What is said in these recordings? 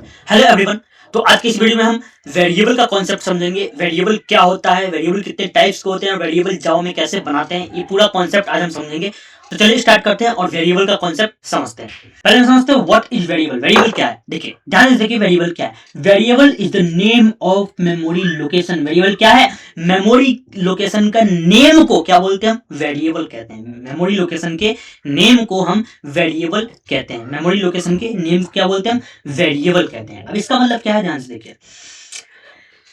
Hello everyone. तो आज की इस वीडियो में हम वेरिएबल का कॉन्सेप्ट समझेंगे। वेरिएबल क्या होता है, वेरिएबल कितने टाइप्स के होते हैं, वेरिएबल जावा में कैसे बनाते हैं, ये पूरा कॉन्सेप्ट आज हम समझेंगे। तो चलिए स्टार्ट करते हैं और वेरिएबल का कॉन्सेप्ट समझते हैं। पहले हम समझते हैं व्हाट इज वेरिएबल। वेरिएबल क्या है, देखिए ध्यान से देखिए वेरिएबल क्या है। Variable is the name of memory location. Variable क्या है, मेमोरी लोकेशन का नेम को क्या बोलते हैं, हम वेरिएबल कहते हैं। मेमोरी लोकेशन के नेम को हम वेरिएबल कहते हैं। मेमोरी लोकेशन के नेम क्या बोलते हैं, हम वेरिएबल कहते हैं। अब इसका मतलब क्या है, ध्यान से देखिए।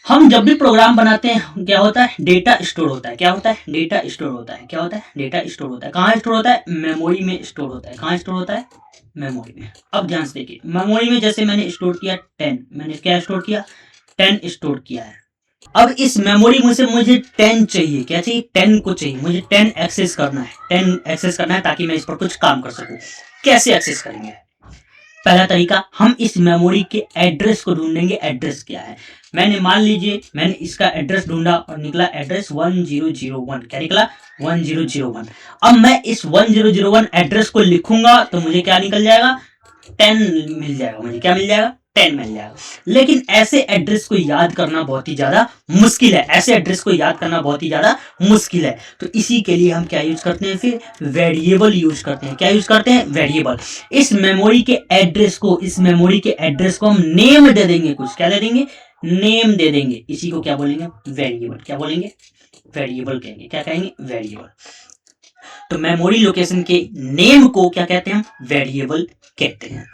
हम जब भी प्रोग्राम बनाते हैं क्या होता है, डेटा स्टोर होता है। क्या होता है, डेटा स्टोर होता है। क्या होता है, डेटा स्टोर होता है। कहाँ स्टोर होता है, मेमोरी में स्टोर होता है। कहाँ स्टोर होता है, मेमोरी में। अब ध्यान से देखिए, मेमोरी में जैसे मैंने स्टोर किया 10, मैंने क्या स्टोर किया, 10 स्टोर किया है। अब इस मेमोरी में से मुझे 10 चाहिए। क्या चाहिए, 10 को चाहिए मुझे 10 एक्सेस करना है। 10 एक्सेस करना है ताकि मैं इस पर कुछ काम कर सकूं। कैसे एक्सेस करेंगे, पहला तरीका, हम इस मेमोरी के एड्रेस को ढूंढेंगे। एड्रेस क्या है, मैंने मान लीजिए मैंने इसका एड्रेस ढूंढा और निकला एड्रेस 1001। क्या निकला, 1001। अब मैं इस 1001 एड्रेस को लिखूंगा तो मुझे क्या निकल जाएगा, 10 मिल जाएगा। मुझे क्या मिल जाएगा, 10 मिल जाएगा। लेकिन ऐसे एड्रेस को याद करना बहुत ही ज्यादा मुश्किल है। ऐसे एड्रेस को याद करना बहुत ही ज्यादा मुश्किल है। तो इसी के लिए हम क्या यूज करते हैं, फिर वेरिएबल यूज करते हैं। क्या यूज करते हैं, वेरिएबल। इस मेमोरी के एड्रेस को, इस मेमोरी के एड्रेस को हम नेम दे देंगे। कुछ क्या दे देंगे, नेम दे देंगे। इसी को क्या बोलेंगे, वेरिएबल। क्या बोलेंगे, वेरिएबल कहेंगे। क्या कहेंगे, वेरिएबल। तो मेमोरी लोकेशन के नेम को क्या कहते हैं, हम वेरिएबल कहते हैं।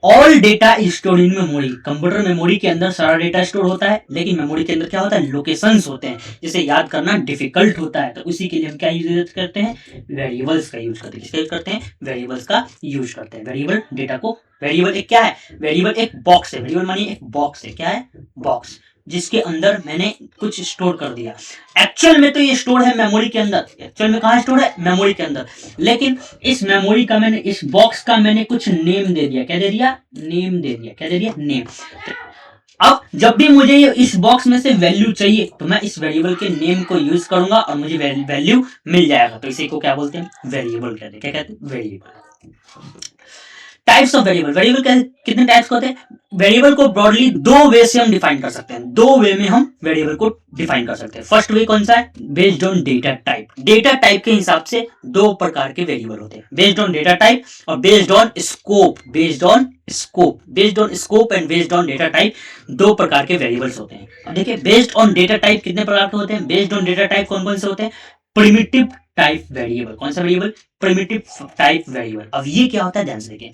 All data store in memory. Computer memory के अंदर सारा डेटा स्टोर होता है, लेकिन मेमोरी के अंदर क्या होता है, लोकेशंस होते हैं, जिसे याद करना डिफिकल्ट होता है। तो उसी के लिए हम क्या यूज करते हैं, वेरिएबल्स का यूज करते हैं। किसका यूज करते हैं, वेरिएबल्स का यूज करते हैं। वेरिएबल डेटा को, वेरिएबल एक क्या है, वेरिएबल एक बॉक्स है। वेरिएबल मानिए एक बॉक्स है। क्या है, बॉक्स, जिसके अंदर मैंने कुछ स्टोर कर दिया। एक्चुअल में तो ये स्टोर है मेमोरी के अंदर। एक्चुअल में कहाँ स्टोर है, मेमोरी के अंदर। लेकिन इस मेमोरी का मैंने, इस बॉक्स का मैंने कुछ नेम दे दिया। क्या दे दिया, नेम दे दिया। क्या दे दिया, नेम। अब जब भी मुझे इस बॉक्स में से वैल्यू चाहिए तो मैं इस वेरिएबल के नेम को यूज करूंगा और मुझे वैल्यू मिल जाएगा। तो इसी को क्या बोलते हैं, वेरिएबल कहते हैं। क्या कहते हैं, variable. Types of variable. Variable कितने टाइप्स के होते हैं, वेरिएबल को ब्रॉडली दो वे से हम डिफाइन कर सकते हैं। दो वे में हम वेरिएबल को डिफाइन कर सकते हैं। फर्स्ट वे कौन सा है, based on data type. Data type के हिसाब से दो प्रकार के वेरिएबल होते हैं, बेस्ड ऑन डेटा टाइप और based on scope. Based on scope, based on scope and based on data type, दो प्रकार के वेरिएबल्स होते हैं। अब देखिए बेस्ड ऑन डेटा टाइप कितने प्रकार के होते हैं। बेस्ड ऑन डेटा टाइप कौन कौन से होते हैं, प्रिमिटिव टाइप वेरिएबल। कौन सा वेरिएबल, प्रिमिटिव टाइप वेरिएबल। अब ये क्या होता है, ध्यान से देखिए।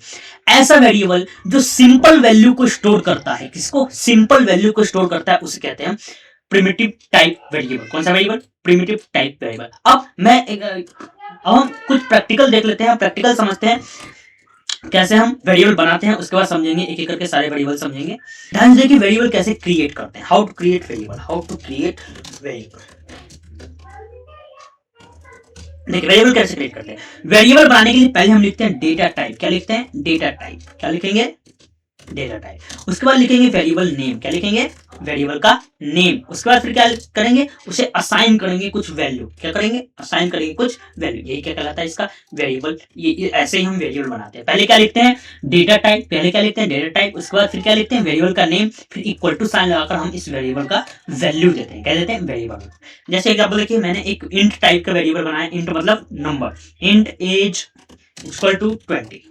ऐसा वेरिएबल जो सिंपल वैल्यू को स्टोर करता है, किसको, सिंपल वैल्यू को स्टोर करता है, उसे कहते हैं प्रिमिटिव टाइप वेरिएबल। कौन सा वेरिएबल, प्रिमिटिव टाइप वेरिएबल। अब हम कुछ प्रैक्टिकल देख लेते हैं, प्रैक्टिकल समझते हैं कैसे हम वेरिएबल बनाते हैं। उसके बाद समझेंगे एक एक करके सारे वेरिएबल समझेंगे। ध्यान से देखिए वेरिएबल कैसे क्रिएट करते हैं, how to create variable, how to create variable. देखिए वेरिएबल कैसे क्रिएट करते हैं। वेरिएबल बनाने के लिए पहले हम लिखते हैं डेटा टाइप। क्या लिखते हैं, डेटा टाइप। क्या लिखेंगे, डेटा टाइप। उसके बाद लिखेंगे वेरिएबल नेम। क्या लिखेंगे, वेरिएबल का नेम। उसके बाद फिर क्या करेंगे, उसे असाइन करेंगे कुछ वैल्यू। क्या करेंगे, असाइन करेंगे कुछ वैल्यू। यही क्या कहलाता है, इसका वेरिएबल। ये ऐसे ही हम वेरिएबल बनाते हैं। पहले क्या लिखते हैं, डेटा टाइप। पहले क्या लिखते हैं, डेटा टाइप। उसके बाद फिर क्या लिखते हैं, वेरिएबल का नेम। फिर इक्वल टू साइन लगाकर हम इस वेरिएबल का वैल्यू देते हैं। क्या देते हैं, वेरिएबल। जैसे एग्जाम्पल देखिए, मैंने एक इंट टाइप का वेरिएबल बनाया। इंट मतलब number. Int age equal to 20।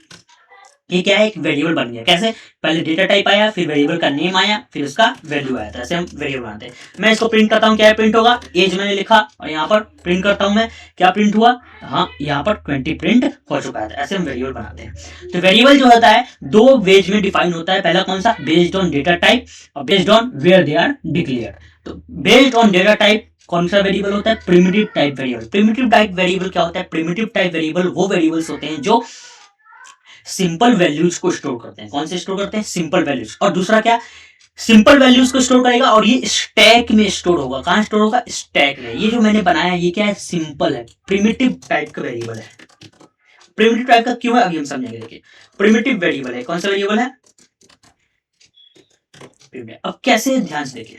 ये क्या है, एक वेरिएबल बन गया। कैसे, पहले डेटा टाइप आया, फिर वेरिएबल का नेम आया, फिर उसका वैल्यू आया। तो ऐसे हम वेरिएबल बनाते हैं। मैं इसको प्रिंट करता हूँ, क्या प्रिंट होगा, एज मैंने लिखा और यहाँ पर प्रिंट करता हूँ मैं, क्या प्रिंट हुआ, हाँ यहाँ पर 20 प्रिंट हो चुका है। तो ऐसे हम वेरिएबल बनाते हैं। तो वेरिएबल जो होता है दो वेज में डिफाइन होता है। पहला कौन सा, बेस्ड ऑन डेटा टाइप और based on where they are declared. तो बेस्ड ऑन डेटा टाइप कौन सा वेरिएबल होता है, primitive type variable. Primitive type variable क्या होता है, प्रिमिटिव टाइप वेरिएबल वो वेरिएबल्स होते हैं जो सिंपल वैल्यूज को स्टोर करते हैं। कौन से स्टोर करते हैं, सिंपल वैल्यूज। और दूसरा क्या, सिंपल वैल्यूज को स्टोर करेगा और ये स्टैक में स्टोर होगा। कहां स्टोर होगा, स्टैक में। ये जो मैंने बनाया ये क्या है, सिंपल है, प्रिमिटिव टाइप का वेरिएबल है। प्रिमिटिव टाइप का क्यों है, अभी हम समझेंगे। देखिए प्रिमिटिव वेरिएबल है, कौन सा वेरिएबल है, प्रिमिटिव। अब कैसे, ध्यान से देखिए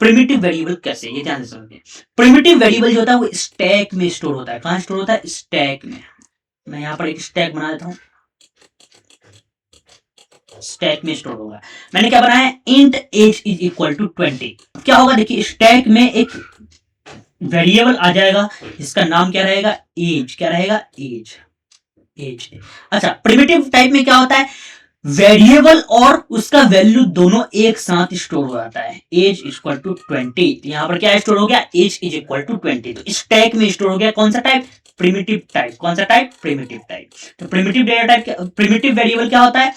प्रिमिटिव वेरिएबल कैसे, ये ध्यान से समझिए। प्रिमिटिव वेरिएबल जो होता है वो स्टैक में स्टोर होता है। कहां स्टोर होता है, स्टैक में। मैं यहाँ पर एक स्टैक बना देता हूँ। स्टैक में स्टोर होगा। मैंने क्या बनाया है, int age is equal to 20। क्या होगा देखिए, स्टैक में एक वेरिएबल आ जाएगा जिसका नाम क्या रहेगा, एज। क्या रहेगा, एज। एज। अच्छा, प्रिमिटिव टाइप में क्या होता है, वेरिएबल और उसका वैल्यू दोनों एक साथ स्टोर हो जाता है। एज इक्वल टू 20, यहां पर क्या स्टोर हो गया, एज इज इक्वल टू 20। तो इस टैग में स्टोर हो गया कौन सा टाइप, प्रिमिटिव टाइप। कौन सा टाइप, प्रिमिटिव टाइप। तो primitive data type, primitive variable क्या होता है,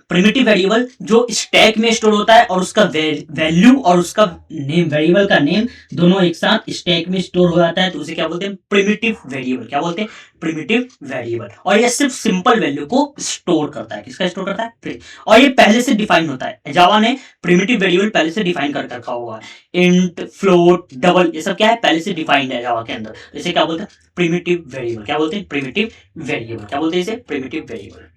प्रिमिटिव वेरिएबल जो स्टैक में स्टोर होता है और उसका वैल्यू और उसका नेम, वेरिएबल का नेम दोनों एक साथ स्टैक में स्टोर हो जाता है, तो उसे क्या बोलते हैं, प्रिमिटिव वेरिएबल। क्या बोलते हैं, प्रिमिटिव वेरिएबल। और ये सिर्फ सिंपल वैल्यू को स्टोर करता है। किसका स्टोर करता है, और ये पहले से डिफाइन होता है। जावा ने प्रिमिटिव वेरिएबल पहले से डिफाइन कर रखा हुआ है। इंट, फ्लोट, डबल, ये सब क्या है, पहले से डिफाइंड है जावा के अंदर। इसे क्या बोलते हैं, प्रिमिटिव वेरिएबल। क्या बोलते हैं, प्रिमिटिव वेरिएबल। क्या बोलते हैं इसे, primitive variable.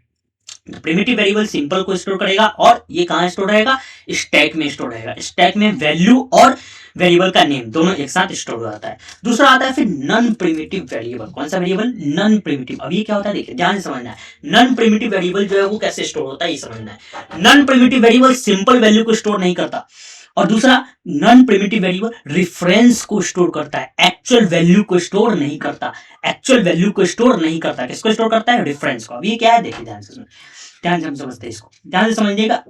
Primitive variable simple को स्टोर करेगा और ये कहां स्टोर रहेगा, स्टैक में स्टोर रहेगा। स्टैक में वैल्यू और वेरिएबल का नेम दोनों एक साथ स्टोर हो जाता है। दूसरा आता है फिर नॉन प्रिमिटिव वेरिएबल। कौन सा वेरिएबल, नॉन प्रिमिटिव। अब ये क्या होता है, देखिए ध्यान से समझना है। नॉन प्रिमिटिव वेरिएबल जो है वो कैसे स्टोर होता है ये समझना है। Non primitive variable simple value को स्टोर नहीं करता, और दूसरा नॉन प्रिमिटिव वेरिएबल रेफरेंस को स्टोर करता है, एक्चुअल वैल्यू को स्टोर नहीं करता। एक्चुअल वैल्यू को स्टोर नहीं करता, किसको स्टोर करता है, रेफरेंस को। अब ये क्या है, देखिए ध्यान से हम समझते हैं इसको, ध्यान से समझिएगा।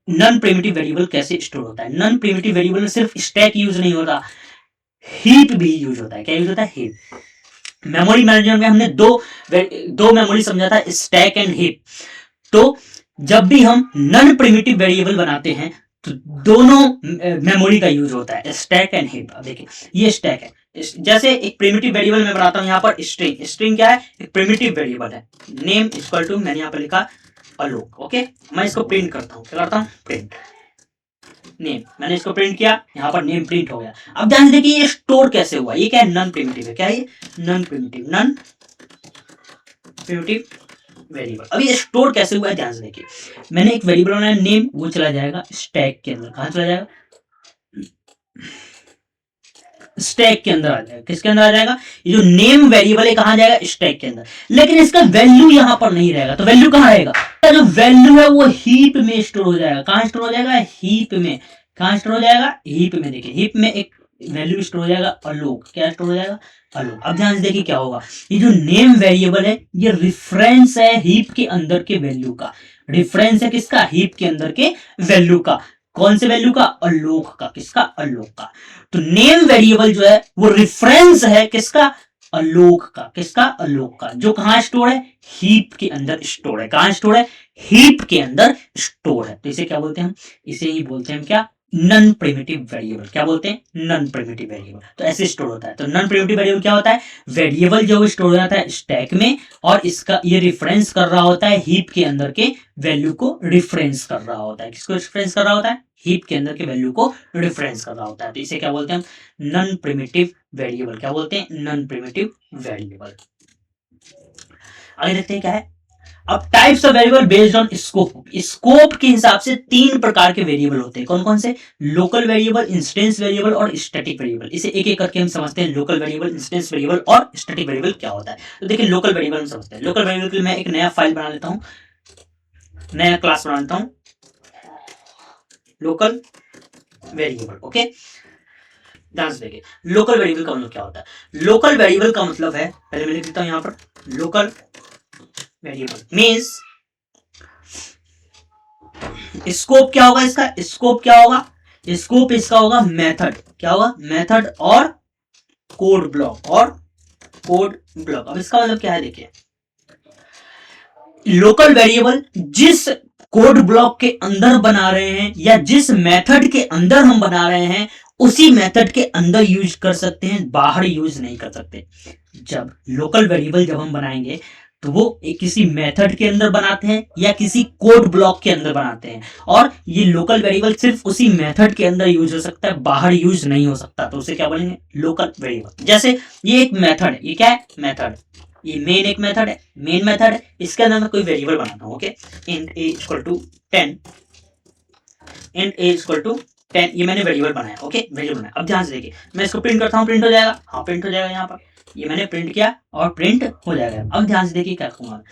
नॉन प्रिमिटिव वेरिएबल कैसे स्टोर होता है। नॉन प्रिमिटिव वेरिएबल में सिर्फ स्टैक यूज नहीं होता, हीप भी यूज होता है। क्या यूज होता है, हीप। मेमोरी मैनेजर में हमने दो मेमोरी समझा था, स्टैक एंड हीप। तो जब भी हम नॉन प्रिमिटिव वेरिएबल बनाते हैं तो दोनों मेमोरी का यूज होता है, स्टैक एंड हीप। अब देखिए ये स्टैक है, जैसे एक प्रिमिटिव वेरिएबल मैं बनाता हूं यहाँ पर स्ट्रिंग। स्ट्रिंग क्या है, एक प्रिमिटिव वेरिएबल है। नेम इक्वल टू, मैंने यहाँ पर लिखा आलोक। ओके, मैं इसको प्रिंट करता हूँ। क्या करता हूँ, प्रिंट नेम। मैंने इसको प्रिंट किया, यहाँ पर नेम प्रिंट हो गया। अब ध्यान से देखिए ये स्टोर कैसे हुआ, ये क्या है, नॉन प्रिमिटिव है। क्या है ये, non primitive, non primitive variable. अब ये स्टोर कैसे हुआ है, ध्यान से देखिए। मैंने एक वेरिएबल बनाया नेम, वो चला जाएगा स्टैक के अंदर। कहां चला जाएगा, स्टैक के अंदर आ जाएगा। किसके अंदर आ जाएगा, ये जो नेम वेरिएबल है कहां जाएगा, स्टैक के अंदर। लेकिन इसका वैल्यू यहां पर नहीं रहेगा, तो वैल्यू कहां रहेगा, जो वैल्यू है वो हीप में स्टोर हो जाएगा। कहां स्टोर हो जाएगा, हीप में। कहां स्टोर हो जाएगा, हीप में। देखिए हीप में एक वैल्यू स्टोर हो जाएगा आलोक। क्या स्टोर हो जाएगा, आलोक। अब ध्यान से देखिए क्या होगा, ये जो नेम वेरिएबल है ये रेफरेंस है हीप के अंदर के वैल्यू का। रेफरेंस है किसका, हीप के अंदर के वैल्यू का। कौन से वैल्यू का, आलोक का। किसका, आलोक का। तो नेम वेरिएबल जो है वो रेफरेंस है किसका, आलोक का। किसका, आलोक का, जो कहां स्टोर है, हीप के अंदर स्टोर है। कहां स्टोर है, हीप के अंदर स्टोर है। तो इसे क्या बोलते हैं हम, इसे ही बोलते हैं क्या, नॉन प्रिमिटिव वेरिएबल। क्या बोलते हैं, नॉन प्रिमिटिव वेरिएबल। तो ऐसे स्टोर होता है। तो नॉन प्रिमिटिव वेरिएबल क्या होता है, वेरिएबल जो स्टोर हो जाता है स्टैक में, और इसका ये रिफरेंस कर रहा होता है हीप के अंदर के वैल्यू को रिफरेंस कर रहा होता है। किसको रिफरेंस कर रहा होता है, हीप के अंदर के वैल्यू को रिफरेंस कर रहा होता है। तो इसे क्या बोलते हैं हम, नॉन प्रिमिटिव वेरिएबल। क्या बोलते हैं, नॉन प्रिमिटिव वेरिएबल। आगे देखते हैं क्या है। अब types of variable based on scope. Scope के हिसाब से तीन प्रकार के वेरिएबल होते हैं। कौन कौन से, लोकल वेरिएबल, इंस्टेंस वेरिएबल और स्टैटिक वेरिएबल। इसे एक एक करके हम समझते हैं। लोकल वेरिएबल, इंस्टेंस वेरिएबल और स्टैटिक वेरिएबल क्या होता है। तो देखिए लोकल वेरिएबल हम समझते हैं। लोकल वेरिएबल के लिए मैं एक नया फाइल बना लेता हूं, नया क्लास बना लेता हूं, लोकल वेरिएबल। ओके, ध्यान से देखिए लोकल वेरिएबल का मतलब क्या होता है। लोकल वेरिएबल का मतलब है, पहले मैं लिख देता हूं यहां पर, लोकल वेरिएबल मींस, स्कोप क्या होगा इसका, स्कोप क्या होगा, स्कोप इसका होगा मेथड। क्या होगा, मेथड और कोड ब्लॉक, और कोड ब्लॉक। अब इसका मतलब क्या है, देखिए लोकल वेरिएबल जिस कोड ब्लॉक के अंदर बना रहे हैं या जिस मेथड के अंदर हम बना रहे हैं उसी मेथड के अंदर यूज कर सकते हैं, बाहर यूज नहीं कर सकते। जब लोकल वेरिएबल जब हम बनाएंगे तो वो किसी मेथड के अंदर बनाते हैं या किसी कोड ब्लॉक के अंदर बनाते हैं, और ये लोकल वेरिएबल सिर्फ उसी मेथड के अंदर यूज हो सकता है, बाहर यूज नहीं हो सकता। तो उसे क्या बोलेंगे, लोकल वेरिएबल। जैसे ये एक मेथड है, ये क्या है, मेथड। ये मेन एक मेथड है, मेन मेथड है, इसके अंदर मैं कोई वेरिएबल बनाता हूँ। Okay, int a equal to 10, int a equal to 10, ये मैंने वेरिएबल बनाया। ओके, वेरिएबल बनाया। अब ध्यान से देखिए मैं इसको प्रिंट करता हूँ, प्रिंट हो जाएगा। हाँ, प्रिंट हो जाएगा यहाँ पर, ये मैंने प्रिंट किया और प्रिंट हो जाएगा। अब ध्यान से देखिए क्या करूंगा,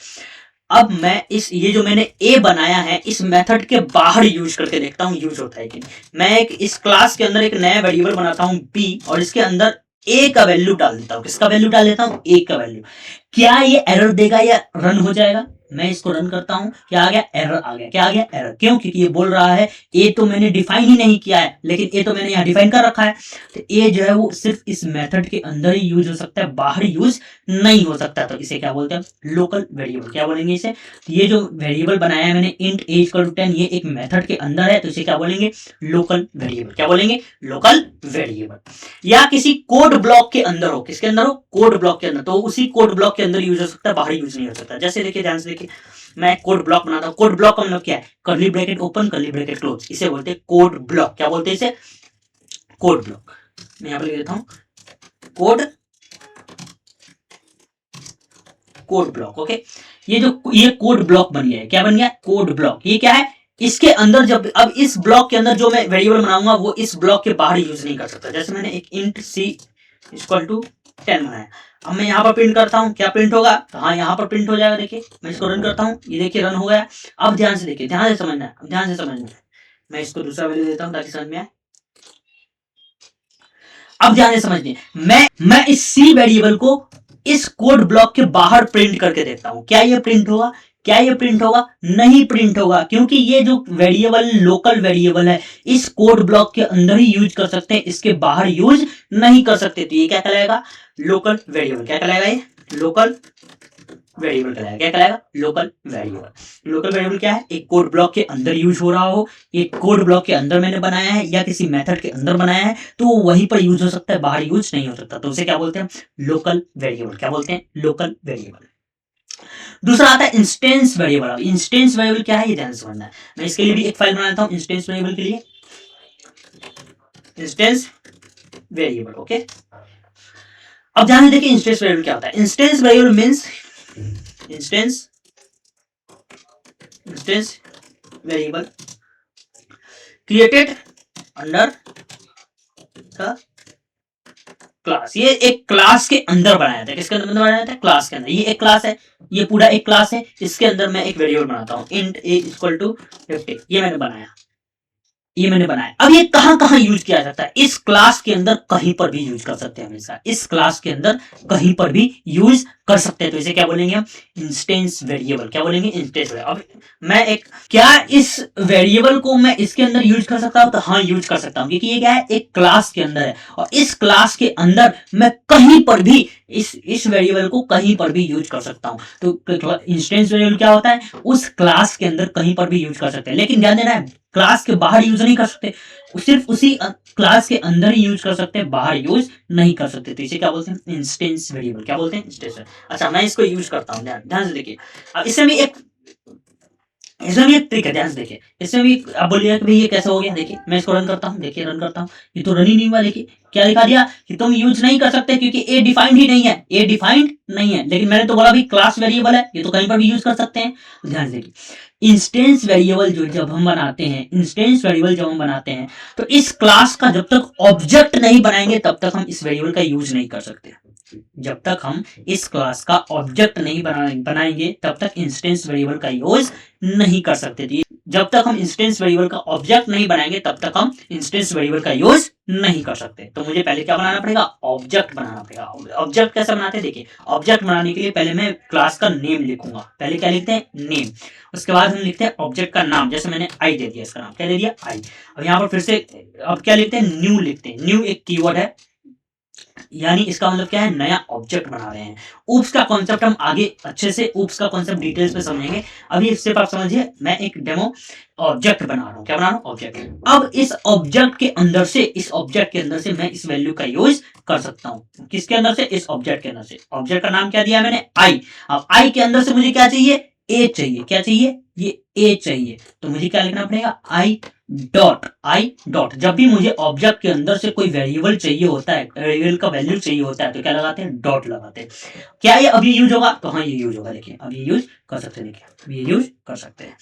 अब मैं ये जो मैंने ए बनाया है इस मेथड के बाहर यूज करके देखता हूँ यूज होता है कि नहीं। मैं इस क्लास के अंदर एक नया वेरिएबल बनाता हूँ बी और इसके अंदर ए का वैल्यू डाल देता हूँ। किसका वैल्यू डाल देता हूँ? ए का वैल्यू। क्या ये एरर देगा या रन हो जाएगा? मैं इसको रन करता हूं, क्या आ गया? एरर आ गया। क्या आ गया? एरर। क्यों? क्योंकि ये बोल रहा है ए तो मैंने डिफाइन ही नहीं किया है, लेकिन ए तो मैंने यहाँ डिफाइन कर रखा है। तो ए जो है वो सिर्फ इस मेथड के अंदर ही यूज हो सकता है, बाहर यूज नहीं हो सकता। तो इसे क्या बोलते हैं? Local variable. क्या बोलेंगे इसे? तो ये जो वेरिएबल बनाया है मैंने इंट ए इक्वल टू 10, ये एक मेथड के अंदर है, तो इसे क्या बोलेंगे? Local variable. क्या बोलेंगे? Local variable. या किसी कोड ब्लॉक के अंदर हो, किसके अंदर हो? कोड ब्लॉक के अंदर, तो उसी कोड ब्लॉक के अंदर यूज हो सकता है, बाहर यूज नहीं हो सकता। जैसे देखिए, ध्यान से देखिए, मैं कोड ब्लॉक बनाता हूं। कोड ब्लॉक का मतलब क्या है? Curly bracket open, curly bracket close, इसे बोलते हैं कोड ब्लॉक। क्या बोलते हैं इसे? Code block. मैं यहां पर लिख देता हूं कोड ब्लॉक। ओके, ये कोड ब्लॉक बन गया है। क्या बन गया? Code block. ये क्या है? इसके अंदर जब अब इस ब्लॉक के अंदर जो मैं वेरिएबल बनाऊंगा वो इस ब्लॉक के बाहर यूज नहीं कर सकता। जैसे मैंने एक इंट सी इक्वल टू 10 बनाया, अब मैं यहाँ पर प्रिंट करता हूँ, क्या प्रिंट होगा? तो हाँ, यहाँ पर प्रिंट हो जाएगा। देखिए, मैं इसको रन करता हूँ, ये देखिए रन हो गया। अब ध्यान से देखिए, ध्यान से समझना है, ध्यान से समझना है। मैं इसको दूसरा वैल्यू देता हूँ ताकि समझ में आए। अब ध्यान से समझिए, मैं इस सी वेरिएबल को इस कोड ब्लॉक के बाहर प्रिंट करके देखता हूं। क्या ये प्रिंट होगा? क्या ये प्रिंट होगा? नहीं प्रिंट होगा, क्योंकि ये जो वेरिएबल लोकल वेरिएबल है, इस कोड ब्लॉक के अंदर ही यूज कर सकते हैं, इसके बाहर यूज नहीं कर सकते। तो ये क्या कहलाएगा? Local variable. क्या कहलाएगा? ये लोकल वेरिएबल कहलाएगा। क्या कहलाएगा? Local variable. लोकल वेरिएबल क्या है? एक कोड ब्लॉक के अंदर यूज हो रहा हो, एक कोड ब्लॉक के अंदर मैंने बनाया है या किसी मेथड के अंदर बनाया है, तो वो वहीं पर यूज हो सकता है, बाहर यूज नहीं हो सकता। तो उसे क्या बोलते हैं? Local variable. क्या बोलते हैं? Local variable. दूसरा आता है इंस्टेंस वेरिएबल। अब इंस्टेंस वेरिएबल क्या है ये ध्यान से समझना है। मैं इसके लिए भी एक फाइल बनाता हूं इंस्टेंस वेरिएबल के लिए, इंस्टेंस वेरिएबल। ओके, अब ध्यान से देखिए इंस्टेंस वेरिएबल क्या होता है। Instance variable means instance variable created under the class. ये एक क्लास के अंदर बनाया था। किसके अंदर बनाया था? क्लास के अंदर। ये एक क्लास है, ये पूरा एक क्लास है, इसके अंदर मैं एक वेरिएबल बनाता हूं इंट ए इक्वल टू 50। ये मैंने बनाया। अब ये कहां कहां यूज किया जाता है? इस क्लास के अंदर कहीं पर भी यूज कर सकते हैं, हमेशा इस क्लास के अंदर कहीं पर भी यूज कर सकते हैं। तो इसे क्या बोलेंगे हम? Instance variable. क्या बोलेंगे? Instance variable. अब मैं क्या इस वेरिएबल को मैं इसके अंदर यूज कर सकता हूं? तो हाँ, यूज कर सकता हूं, क्योंकि ये क्या है? एक क्लास के अंदर है, और इस क्लास के अंदर मैं कहीं पर भी इस वेरिएबल को कहीं पर भी यूज कर सकता हूं। तो इंस्टेंस वेरिएबल क्या होता है? उस क्लास के अंदर कहीं पर भी यूज कर सकते हैं, लेकिन ध्यान देना है, क्लास के बाहर यूज नहीं कर सकते, सिर्फ उसी क्लास के अंदर ही यूज कर सकते हैं, बाहर यूज नहीं कर सकते। तो इसे क्या बोलते हैं? Instance variable. क्या बोलते हैं? इंस्टेंस। अच्छा, मैं इसको यूज करता हूं, ध्यान से देखिए। अब इसमें भी एक ट्रिक है, ध्यान से देखिए। इसमें भी आप बोलिए कि भाई ये कैसे हो गया। देखिए, मैं इसको रन करता हूँ, देखिए रन करता हूँ, ये तो रन ही नहीं हुआ। देखिए क्या दिखा दिया कि तुम यूज नहीं कर सकते, क्योंकि ए डिफाइंड ही नहीं है, ए डिफाइंड नहीं है। लेकिन मैंने तो बोला भी क्लास वेरिएबल है, ये तो कहीं पर भी यूज कर सकते हैं। तो ध्यान से देखिए, इंस्टेंस वेरिएबल जब हम बनाते हैं, तो इस क्लास का जब तक ऑब्जेक्ट नहीं बनाएंगे तब तक हम इस वेरिएबल का यूज नहीं कर सकते। जब तक हम इस क्लास का ऑब्जेक्ट नहीं बनाएंगे तब तक इंस्टेंस वेरिएबल का यूज नहीं कर सकते थे। जब तक हम इंस्टेंस वेरिएबल का ऑब्जेक्ट नहीं बनाएंगे तब तक हम इंस्टेंस वेरिएबल का यूज नहीं कर सकते। तो मुझे पहले क्या बनाना पड़ेगा? ऑब्जेक्ट बनाना पड़ेगा। ऑब्जेक्ट कैसे बनाते हैं? देखिए, ऑब्जेक्ट बनाने के लिए पहले मैं क्लास का नेम लिखूंगा। पहले क्या लिखते हैं? नेम। उसके बाद हम लिखते हैं ऑब्जेक्ट का नाम। जैसे मैंने आई दे दिया, इसका नाम क्या दे दिया? आई। अब यहाँ पर फिर से अब क्या लिखते हैं? न्यू लिखते हैं। न्यू एक कीवर्ड है, यानी इसका मतलब क्या है? नया ऑब्जेक्ट बना रहे हैं। ऊप्स का कॉन्सेप्ट हम आगे अच्छे से ऊप्स का कॉन्सेप्ट डिटेल्स में समझेंगे। अभी सिर्फ आप समझिए, मैं एक डेमो ऑब्जेक्ट बना रहा हूं। क्या बना रहा हूं? ऑब्जेक्ट। अब इस ऑब्जेक्ट के अंदर से मैं इस वैल्यू का यूज कर सकता हूं। किसके अंदर से? इस ऑब्जेक्ट के अंदर से। ऑब्जेक्ट का नाम क्या दिया मैंने? आई। अब आई के अंदर से मुझे क्या चाहिए? ए चाहिए। क्या चाहिए? ये ए चाहिए। तो मुझे क्या लिखना पड़ेगा? I dot. जब भी मुझे ऑब्जेक्ट के अंदर से कोई वेरिएबल चाहिए होता है, वेरिएबल का वैल्यू चाहिए होता है, तो क्या लगाते हैं? डॉट लगाते हैं। क्या ये अभी यूज होगा? तो हाँ, ये यूज होगा। देखिए, अब ये यूज कर सकते हैं। देखिए, अब ये यूज कर सकते हैं।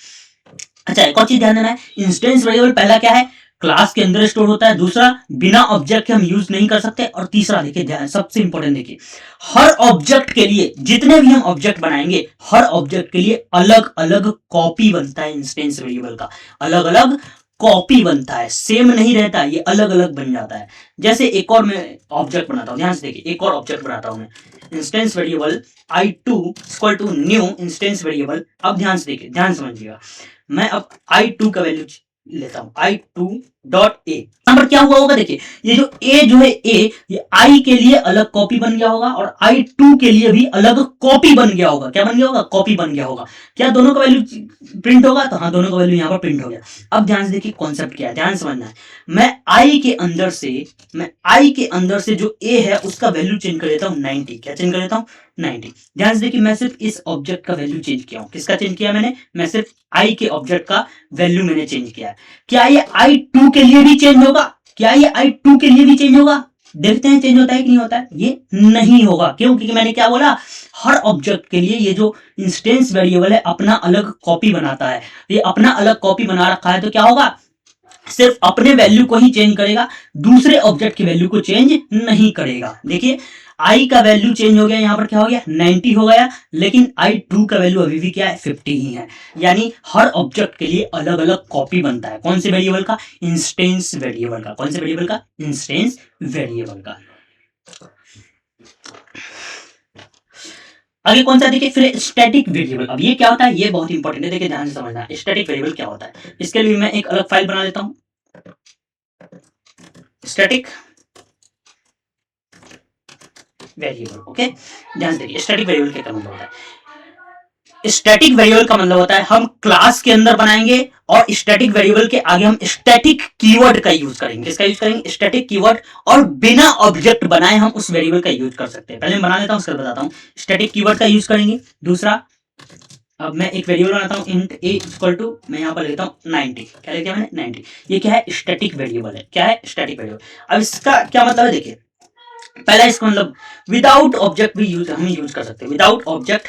अच्छा, एक और चीज ध्यान देना है, इंस्टेंस वेरिएबल पहला क्या है? क्लास के अंदर स्टोर होता है, दूसरा बिना ऑब्जेक्ट के हम यूज नहीं कर सकते, और तीसरा देखिए ध्यान, सबसे इंपॉर्टेंट देखिए, हर ऑब्जेक्ट के लिए जितने भी हम ऑब्जेक्ट बनाएंगे, हर ऑब्जेक्ट के लिए अलग अलग कॉपी बनता है इंस्टेंस वेरिएबल का, अलग अलग कॉपी बनता है, सेम नहीं रहता, ये अलग अलग बन जाता है। जैसे एक और मैं ऑब्जेक्ट बनाता हूं, ध्यान से देखिए, एक और ऑब्जेक्ट बनाता हूं मैं, instance variable i2 equal to new instance variable. अब ध्यान से देखिए, ध्यान समझिएगा, मैं अब i2 का वैल्यू लेता हूं, i2 डॉट ए, यहां पर क्या हुआ होगा, देखिए ये जो a जो है a, ये i के लिए अलग कॉपी बन गया होगा, और i2 के लिए भी अलग कॉपी बन गया होगा। क्या बन गया होगा? कॉपी बन गया होगा। क्या दोनों का वैल्यू प्रिंट होगा? तो हाँ, दोनों का वैल्यू यहाँ पर प्रिंट हो गया। अब ध्यान से देखिए कॉन्सेप्ट क्या है, ध्यान समझना है। मैं i के अंदर से जो a है उसका वैल्यू चेंज कर देता हूँ 90। क्या चेंज कर देता हूँ? 90। ध्यान से देखिए, मैं सिर्फ इस ऑब्जेक्ट का वैल्यू चेंज किया हूँ। किसका चेंज किया मैंने? मैं सिर्फ i के ऑब्जेक्ट का वैल्यू मैंने चेंज किया है। क्या ये i2 के लिए भी चेंज होगा? क्या ये i2 के लिए भी चेंज होगा? देखते हैं चेंज होता है कि नहीं होता है। ये नहीं होगा। क्यों? क्योंकि मैंने क्या बोला, हर ऑब्जेक्ट के लिए ये जो इंस्टेंस वेरिएबल है अपना अलग कॉपी बनाता है। ये अपना अलग कॉपी बना रखा है, तो क्या होगा, सिर्फ अपने वैल्यू को ही चेंज करेगा, दूसरे ऑब्जेक्ट की वैल्यू को चेंज नहीं करेगा। देखिए i का वैल्यू चेंज हो गया, यहां पर क्या हो गया, 90 हो गया, लेकिन i2 का वैल्यू अभी भी क्या है, 50 ही है। यानी हर ऑब्जेक्ट के लिए अलग अलग कॉपी बनता है। कौन से वेरिएबल का? इंस्टेंस वेरिएबल का। कौन से वेरिएबल का? इंस्टेंस वेरिएबल का। आगे कौन सा देखिए, फिर स्टैटिक वेरिएबल। अब ये क्या होता है, ये बहुत इंपॉर्टेंट है, देखिए ध्यान से समझना है। स्टैटिक वेरिएबल क्या होता है, इसके लिए मैं एक अलग फाइल बना लेता हूं, स्टैटिक वेरिएबल। ओके, ध्यान से देखिए, स्टैटिक वेरिएबल क्या मतलब होता है। स्टैटिक वेरिएबल का मतलब होता है हम क्लास के अंदर बनाएंगे, और स्टैटिक वेरिएबल के आगे हम स्टैटिक कीवर्ड का यूज करेंगे। किसका यूज करेंगे? Static keyword. और बिना ऑब्जेक्ट बनाए हम उस वेरिएबल का यूज कर सकते हैं। पहले मैं बना लेता हूं, उसके बाद बताता हूं। स्टैटिक कीवर्ड का यूज करेंगे। दूसरा, अब मैं एक वेरिएबल बनाता हूं, इंट a इक्वल टू, मैं यहां पर लेता हूं 90। क्या लेते हैं मैंने? 90। ये क्या है? स्टैटिक वेरिएबल है। क्या है? Static variable. अब इसका क्या मतलब है, देखिए पहला इसका मतलब विदाउट ऑब्जेक्ट भी हम यूज कर सकते हैं। Without object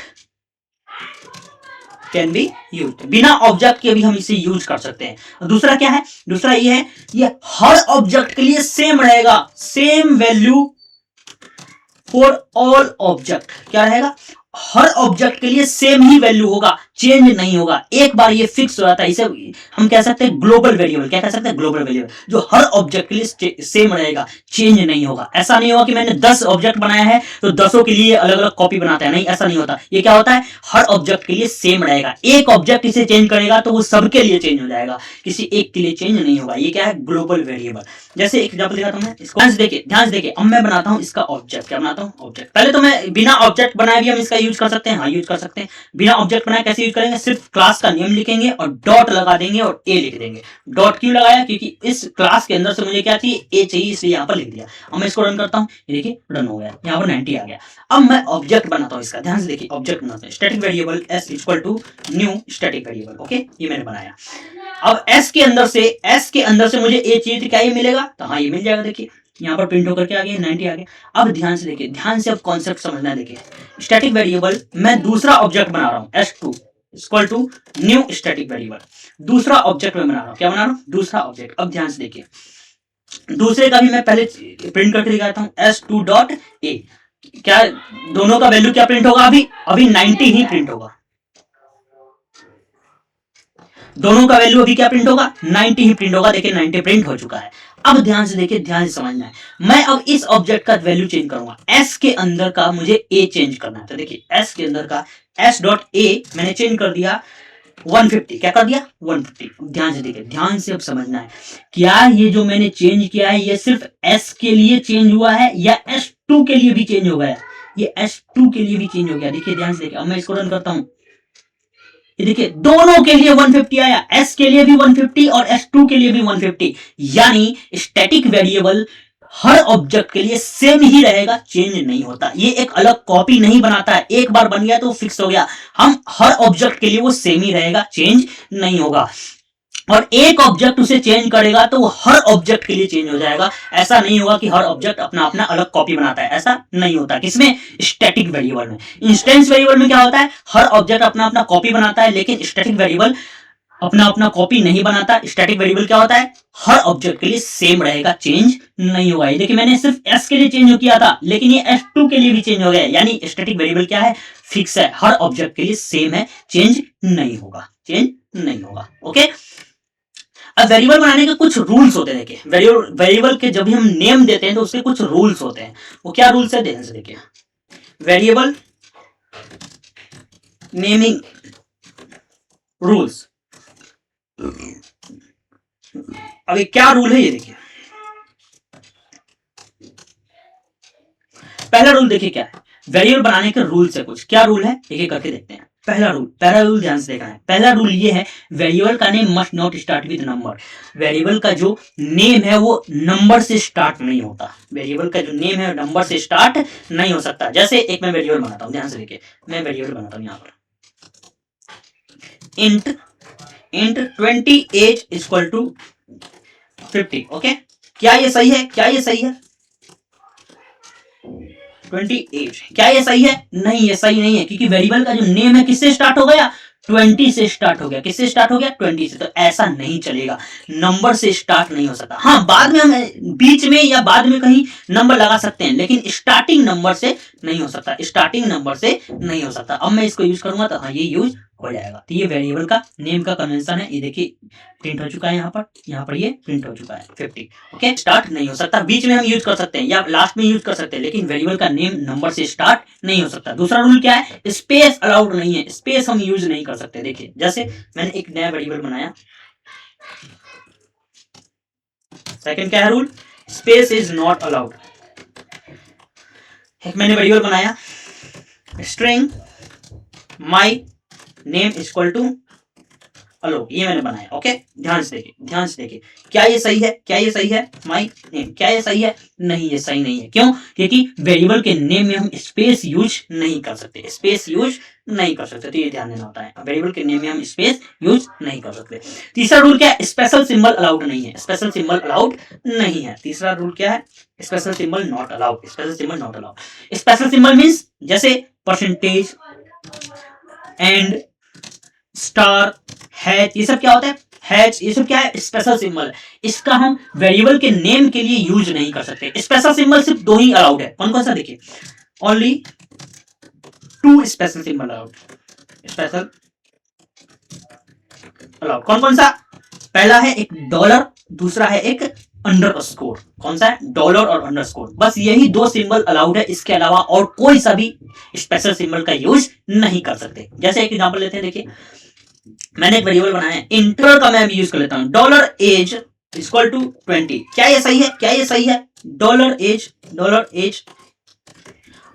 can be use, बिना ऑब्जेक्ट के भी हम इसे यूज कर सकते हैं। दूसरा क्या है? दूसरा ये है, ये हर ऑब्जेक्ट के लिए सेम रहेगा, same value for all object. क्या रहेगा? हर ऑब्जेक्ट के लिए सेम ही वैल्यू होगा, चेंज नहीं होगा। एक बार ये फिक्स हो जाता है, इसे हम कह सकते हैं ग्लोबल वेरिएबल। क्या कह सकते हैं? ग्लोबल वेरिएबल, जो हर ऑब्जेक्ट के लिए सेम रहेगा, चेंज नहीं होगा। ऐसा नहीं होगा कि मैंने 10 ऑब्जेक्ट बनाया है तो 10 के लिए अलग अलग कॉपी बनाता है, नहीं, ऐसा नहीं होता। ये क्या होता है, हर ऑब्जेक्ट के लिए सेम रहेगा। एक ऑब्जेक्ट इसे चेंज करेगा तो वो सबके लिए चेंज हो जाएगा, किसी एक के लिए चेंज नहीं होगा। ये क्या है? Global variable. जैसे एक एग्जांपल दिखाता हूं मैं इसको, ध्यान से देखिए। अब मैं बनाता हूं इसका ऑब्जेक्ट। क्या बनाता हूं? ऑब्जेक्ट। पहले तो मैं बिना ऑब्जेक्ट बनाए भी हम इसका यूज कर सकते हैं। हाँ, यूज कर सकते हैं। बिना ऑब्जेक्ट बनाए कैसे यूज करेंगे? सिर्फ क्लास का नेम लिखेंगे और डॉट लगा देंगे और ए लिख देंगे। डॉट क्यों लगाया? क्योंकि इस क्लास के अंदर से मुझे क्या चाहिए? ए चाहिए, इसलिए यहाँ पर लिख दिया। अब मैं इसको रन करता हूँ, ये देखिए रन हो गया, यहाँ पर 90 आ गया। अब मैं ऑब्जेक्ट बनाता हूँ इसका, ध्यान से देखिए, ऑब्जेक्ट बनाता हूँ static variable s equal to new static variable. Okay, ये मैंने बनाया। अब s के अंदर से मुझे ए चाहिए, क्या ये मिलेगा? तो हाँ, ये मिल जाएगा। देखिए यहाँ पर प्रिंट होकर के आ गया 90 आ गया। अब ध्यान से देखिए, ध्यान से अब कॉन्सेप्ट समझना है। देखिए स्टैटिक वेरिएबल, मैं दूसरा ऑब्जेक्ट बना रहा हूँ, s2 equal to new static variable. दूसरा ऑब्जेक्ट में बना रहा हूँ। क्या बना रहा हूँ? दूसरा ऑब्जेक्ट। अब ध्यान से देखिए, दूसरे का भी मैं पहले प्रिंट करके दिखाता हूँ, s2 डॉट ए। क्या दोनों का वैल्यू क्या प्रिंट होगा? अभी 90 ही प्रिंट होगा। दोनों का वैल्यू अभी क्या प्रिंट होगा? 90 ही प्रिंट होगा। देखिए 90 प्रिंट हो चुका है। अब ध्यान से देखिए, ध्यान से समझना है। मैं अब इस ऑब्जेक्ट का वैल्यू चेंज करूंगा, s के अंदर का मुझे a चेंज करना है। तो देखिए s के अंदर का s डॉट ए मैंने चेंज कर दिया 150। क्या कर दिया? 150। ध्यान से देखिए, ध्यान से अब समझना है, क्या ये जो मैंने चेंज किया है ये सिर्फ s के लिए चेंज हुआ है या s2 के लिए भी चेंज हो गया? ये s2 के लिए भी चेंज हो गया। देखिए ध्यान से देखिए, अब मैं इसको रन करता हूं, ये देखिए दोनों के लिए 150 आया, s के लिए भी 150 और s2 के लिए भी 150। यानी स्टैटिक वेरिएबल हर ऑब्जेक्ट के लिए सेम ही रहेगा, चेंज नहीं होता। ये एक अलग कॉपी नहीं बनाता है, एक बार बन गया तो फिक्स हो गया। हम हर ऑब्जेक्ट के लिए वो सेम ही रहेगा, चेंज नहीं होगा। और एक ऑब्जेक्ट उसे चेंज करेगा तो वो हर ऑब्जेक्ट के लिए चेंज हो जाएगा। ऐसा नहीं होगा कि हर ऑब्जेक्ट अपना अपना अलग कॉपी बनाता है, ऐसा नहीं होता। किसमें? स्टैटिक वेरिएबल में। इंस्टेंस वेरिएबल में क्या होता है? हर ऑब्जेक्ट अपना अपना कॉपी बनाता है, लेकिन स्टैटिक वेरिएबल अपना अपना कॉपी नहीं बनाता। स्टैटिक वेरिएबल क्या होता है, हर ऑब्जेक्ट के लिए सेम रहेगा, चेंज नहीं होगा। देखिए मैंने सिर्फ एस के लिए चेंज किया था, लेकिन ये S2 के लिए भी चेंज हो गया, यानी स्टैटिक वेरिएबल क्या है, फिक्स है, हर ऑब्जेक्ट के लिए सेम है, चेंज नहीं होगा, चेंज नहीं होगा। ओके, अब वेरिएबल बनाने के कुछ रूल्स होते हैं। देखिए वेरिएबल के जब भी हम नेम देते हैं तो उसके कुछ रूल्स होते हैं। वो क्या रूल्स है, ध्यान से देखिए। वेरिएबल नेमिंग रूल्स, अभी क्या रूल है ये देखिए। पहला रूल देखिए क्या है, वेरिएबल बनाने के रूल्स है कुछ, क्या रूल है एक एक करके देखते हैं। पहला रूल ध्यान से देखना है। पहला रूल ये है, वेरिएबल का name must not start with number. Variable का जो नेम है वो नंबर से स्टार्ट नहीं होता। वेरिएबल का जो नेम है नंबर से स्टार्ट नहीं हो सकता। जैसे एक मैं वेरिएबल बनाता हूं, ध्यान से देखिए, मैं वेरिएबल बनाता हूं यहां पर int 20 age equal to 50। Okay, क्या ये सही है, क्या ये सही है, 28, क्या ये सही है, नहीं ये सही नहीं है, क्योंकि वेरिएबल का जो नेम है किससे स्टार्ट हो गया, 20 से स्टार्ट हो गया। किससे स्टार्ट हो गया, 20 से। तो ऐसा नहीं चलेगा, नंबर से स्टार्ट नहीं हो सकता। हाँ, बाद में हम बीच में या बाद में कहीं नंबर लगा सकते हैं, लेकिन स्टार्टिंग नंबर से नहीं हो सकता, स्टार्टिंग नंबर से नहीं हो सकता। अब मैं इसको यूज करूंगा तो हाँ ये यूज हो जाएगा। तो ये वेरिएबल का नेम का कन्वेंशन है, ये देखिए प्रिंट हो चुका है यहाँ पर ये प्रिंट हो चुका है 50। ओके, स्टार्ट नहीं हो सकता, बीच में हम यूज कर सकते हैं या लास्ट में यूज कर सकते हैं, लेकिन वेरिएबल का नेम नंबर से स्टार्ट नहीं हो सकता। दूसरा रूल क्या है, स्पेस अलाउड नहीं है, स्पेस हम यूज नहीं कर सकते। देखिए जैसे मैंने एक नया वेरिएबल बनाया, सेकंड क्या है rule, space is not allowed. एक मैंने वेरिएबल बनाया string my name equal to अलो, ये मैंने बनाया। ओके, ध्यान से देखिए, ध्यान से देखिए, क्या ये सही है, क्या ये सही है, माई नेम, क्या ये सही है, नहीं ये सही नहीं है। क्यों, क्योंकि वेरिएबल के नेम में हम स्पेस यूज नहीं कर सकते, स्पेस यूज नहीं कर सकते। तो ये ध्यान देना होता है, वेरिएबल के नेम में हम स्पेस यूज नहीं कर सकते। तीसरा रूल क्या है, स्पेशल सिंबल अलाउड नहीं है, स्पेशल सिंबल अलाउड नहीं है। तीसरा रूल क्या है, special symbol not allowed, special symbol not allowed. Special symbol means जैसे परसेंटेज एंड स्टार हैच, ये सब क्या होता है, हैच, ये सब क्या है, स्पेशल सिंबल है। इसका हम वेरिएबल के नेम के लिए यूज नहीं कर सकते। स्पेशल सिंबल सिर्फ दो ही अलाउड है, कौन कौन सा, देखिए only 2 special symbol allowed, special allowed. कौन कौन सा, पहला है एक डॉलर, दूसरा है एक अंडरस्कोर। कौन सा है, डॉलर और अंडरस्कोर, बस यही 2 सिंबल अलाउड है, इसके अलावा और कोई सा भी स्पेशल सिंबल का यूज नहीं कर सकते। जैसे एक एग्जांपल लेते हैं, देखिए मैंने एक वेरिएबल बनाया है, इंटर का मैं यूज कर लेता हूं, डॉलर एज इक्वल टू 20। क्या ये सही है, क्या ये सही है, डॉलर एज,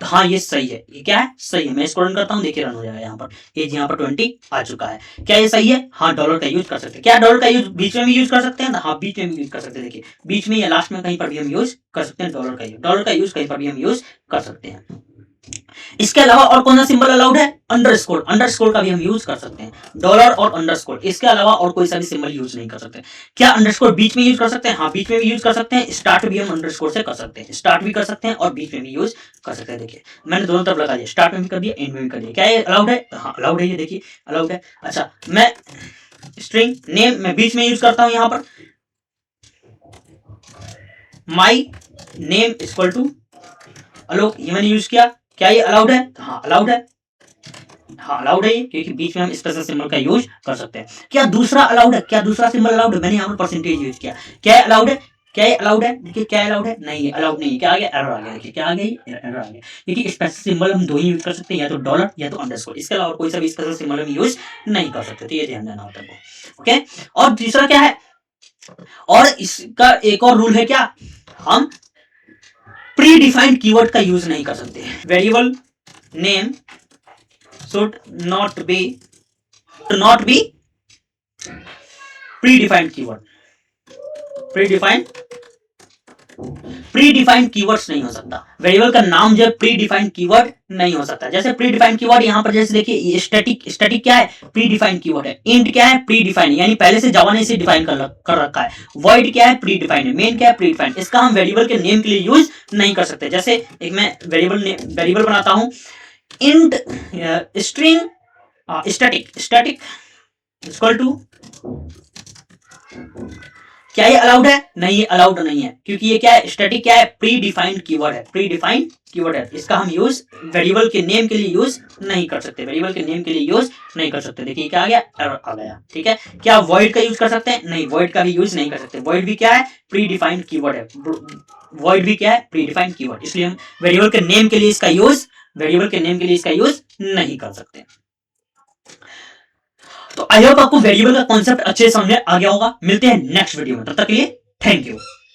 तो हाँ ये सही है, ये क्या है, सही है। मैं इसको रन करता हूँ, देखिए रन हो जाएगा, यहाँ पर एज यहाँ पर 20 आ चुका है। क्या ये सही है, हाँ डॉलर का यूज कर सकते हैं। क्या डॉलर का यूज बीच में भी यूज कर सकते हैं, हाँ बीच में भी यूज कर सकते हैं। देखिए बीच में या लास्ट में कहीं पर भी हम यूज कर सकते हैं डॉलर का यूज कहीं पर भी हम यूज कर सकते हैं। इसके अलावा और कौन सा सिंबल अलाउड है, अंडरस्कोर, अंडरस्कोर का भी हम यूज कर सकते हैं, डॉलर और अंडरस्कोर, इसके अलावा और कोई सा भी सिंबल यूज नहीं कर सकते। क्या अंडरस्कोर बीच में यूज कर सकते हैं, हाँ बीच में भी यूज कर सकते हैं। स्टार्ट भी हम अंडरस्कोर से कर सकते हैं, स्टार्ट भी कर सकते हैं और बीच में भी यूज कर सकते हैं। देखिए मैंने दोनों तरफ लगा दिया, स्टार्ट में भी कर दिया, एंड में भी कर दिया। क्या ये अलाउड है, हाँ अलाउड है, ये देखिए अलाउड है। अच्छा, मैं स्ट्रिंग नेम मैं बीच में यूज करता हूं, यहां पर माई नेम इक्वल टू अलो, ये मैंने यूज किया। क्या ये अलाउड है, हाँ अलाउड है, हाँ अलाउड है ये, क्योंकि बीच में हम स्पेशल सिंबल का यूज कर सकते हैं। क्या दूसरा अलाउड है, क्या दूसरा सिंबल अलाउड है, मैंने यहाँ पर परसेंटेज यूज किया। क्या अलाउड है, क्या ये अलाउड है, देखिए क्या अलाउड है, नहीं है अलाउड नहीं है। क्या आ गया, एरर आ गया। देखिए क्या आ गया, एरर आ गया, क्योंकि स्पेशल सिंबल हम दो ही यूज कर सकते हैं, या तो डॉलर या तो अंडरस्कोर, इसके अलावा कोई सा भी स्पेशल सिंबल हम यूज नहीं कर सकते। तो ये ध्यान देना होता है। ओके, और तीसरा क्या है, और इसका एक और रूल है, क्या हम प्री डिफाइंड कीवर्ड का यूज नहीं कर सकते। Variable name should not be predefined keyword, predefined keywords नहीं हो सकता। वेरिएबल का नाम जो है प्रीडिफाइंड कीवर्ड नहीं हो सकता। जैसे प्रीडिफाइंड कीवर्ड यहाँ पर जैसे देखिए स्टैटिक क्या है, प्रीडिफाइंड कीवर्ड है। इंट क्या है, प्रीडिफाइंड, यानी पहले से जावा ने इसे डिफाइन कर रखा है। वॉइड क्या है, प्रीडिफाइंड है। मेन क्या है, प्रीडिफाइंड। इसका हम वेरिएबल के नेम के लिए यूज नहीं कर सकते। जैसे एक मैं वेरिएबल बनाता हूं int string static equal to, क्या ये अलाउड है? नहीं, ये अलाउड नहीं है, क्योंकि ये क्या है, स्टैटिक क्या है, प्री डिफाइंड कीवर्ड है, प्री डिफाइंड कीवर्ड है। इसका हम यूज वेरिएबल के नेम के लिए यूज नहीं कर सकते, वेरिएबल के नेम के लिए यूज नहीं कर सकते। देखिए क्या आ गया, एरर आ गया। ठीक है, क्या वॉइड का यूज कर सकते हैं? नहीं, वॉइड का भी यूज नहीं कर सकते। वॉइड भी क्या है, प्री डिफाइंड कीवर्ड है, वॉइड भी क्या है, प्री डिफाइंड कीवर्ड, इसलिए हम वेरिएबल के नेम के लिए इसका यूज, वेरिएबल के नेम के लिए इसका यूज नहीं कर सकते। तो आई होप आपको वेरिएबल का कॉन्सेप्ट अच्छे से समझ में आ गया होगा। मिलते हैं नेक्स्ट वीडियो में, तब तक के लिए थैंक यू।